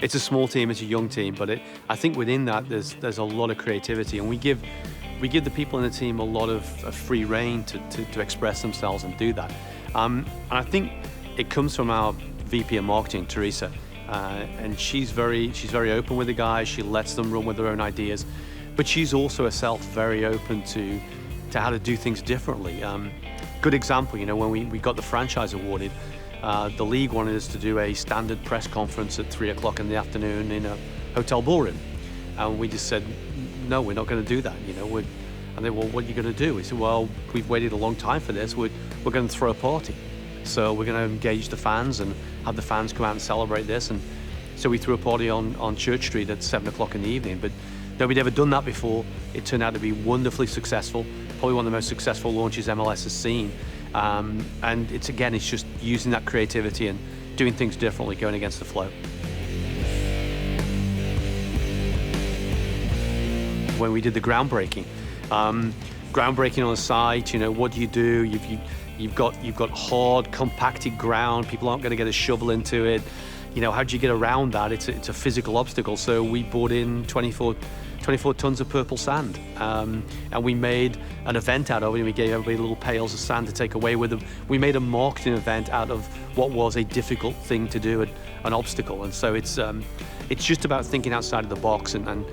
it's a small team, it's a young team, but I think within that there's a lot of creativity, and we give the people in the team a lot of free rein to express themselves and do that. And I think it comes from our VP of marketing, Teresa, and she's very open with the guys. She lets them run with their own ideas, but she's also herself very open to how to do things differently. Good example, when we got the franchise awarded, the league wanted us to do a standard press conference at 3:00 in the afternoon in a hotel ballroom, and we just said, no, we're not going to do that. And they, well, what are you going to do? We said, well, we've waited a long time for this. We're going to throw a party. So we're going to engage the fans and have the fans come out and celebrate this. And so we threw a party on Church Street at 7:00 in the evening. But nobody'd ever done that before. It turned out to be wonderfully successful. Probably one of the most successful launches MLS has seen. And it's just using that creativity and doing things differently, going against the flow. When we did the groundbreaking on the site, what do you do? You've got hard, compacted ground. People aren't going to get a shovel into it. How do you get around that? It's a physical obstacle. So we brought in 24 tons of purple sand, and we made an event out of it. And we gave everybody little pails of sand to take away with them. We made a marketing event out of what was a difficult thing to do, an obstacle. And so it's just about thinking outside of the box and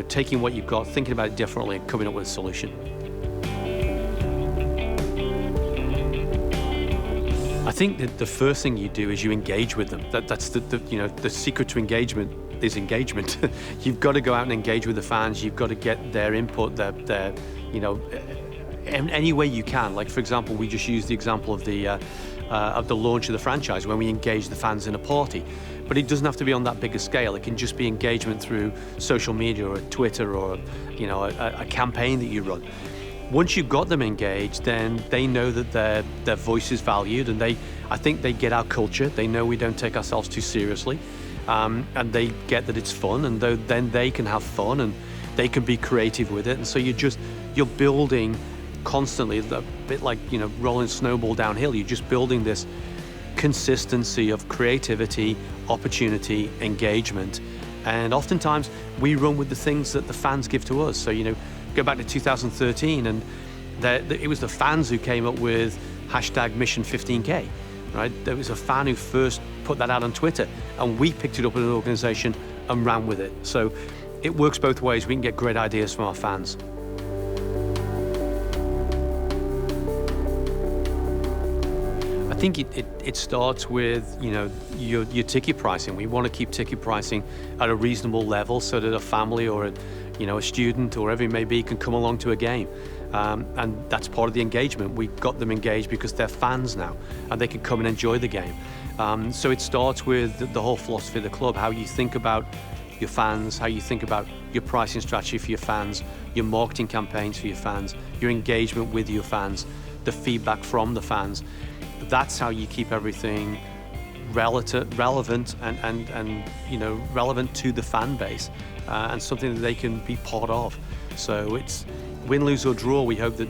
taking what you've got, thinking about it differently, and coming up with a solution. I think that the first thing you do is you engage with them. That's the secret to engagement is engagement. You've got to go out and engage with the fans. You've got to get their input, their any way you can. Like, for example, we just used the example of the launch of the franchise when we engage the fans in a party. But it doesn't have to be on that big a scale. It can just be engagement through social media or Twitter or a campaign that you run. Once you've got them engaged, then they know that their voice is valued, and I think they get our culture. They know we don't take ourselves too seriously, and they get that it's fun, and then they can have fun and they can be creative with it. And so you're building constantly, a bit like rolling snowball downhill. You're just building this consistency of creativity, opportunity, engagement, and oftentimes we run with the things that the fans give to us. So go back to 2013, and it was the fans who came up with #Mission15K, right? There was a fan who first put that out on Twitter, and we picked it up as an organization and ran with it. So it works both ways. We can get great ideas from our fans. I think it starts with your ticket pricing. We want to keep ticket pricing at a reasonable level so that a family or a student or whatever it may be can come along to a game, and that's part of the engagement. We got them engaged because they're fans now, and they can come and enjoy the game. So it starts with the whole philosophy of the club, how you think about your fans, how you think about your pricing strategy for your fans, your marketing campaigns for your fans, your engagement with your fans, the feedback from the fans. That's how you keep everything relevant and relevant to the fan base, and something that they can be part of. So it's win, lose or draw. We hope that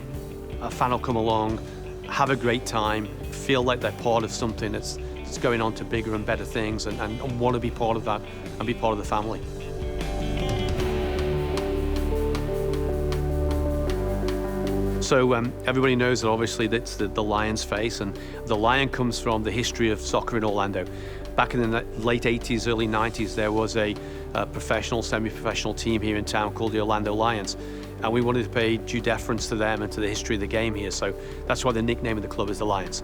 a fan will come along, have a great time, feel like they're part of something that's going on to bigger and better things, and want to be part of that and be part of the family. So everybody knows that obviously that's the lion's face, and the lion comes from the history of soccer in Orlando. Back in the late 80s, early 90s, there was a professional, semi-professional team here in town called the Orlando Lions, and we wanted to pay due deference to them and to the history of the game here. So that's why the nickname of the club is the Lions.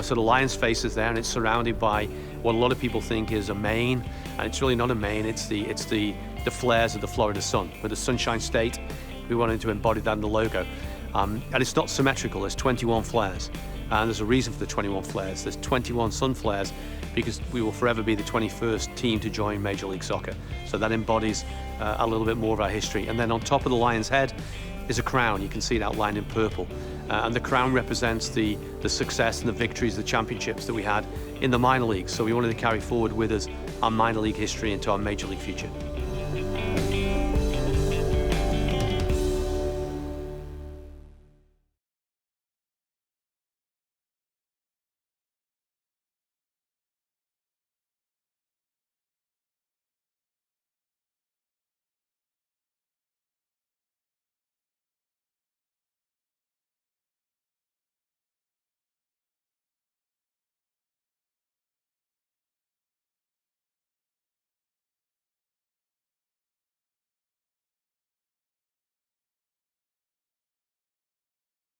So the lion's face is there, and it's surrounded by what a lot of people think is a mane, and it's really not a mane. It's the flares of the Florida sun. With the Sunshine State, we wanted to embody that in the logo. And it's not symmetrical. There's 21 flares, and there's a reason for the 21 flares. There's 21 sun flares because we will forever be the 21st team to join Major League Soccer. So that embodies a little bit more of our history. And then on top of the lion's head is a crown. You can see it outlined in purple. And the crown represents the success and the victories, the championships that we had in the minor leagues. So we wanted to carry forward with us our minor league history into our major league future.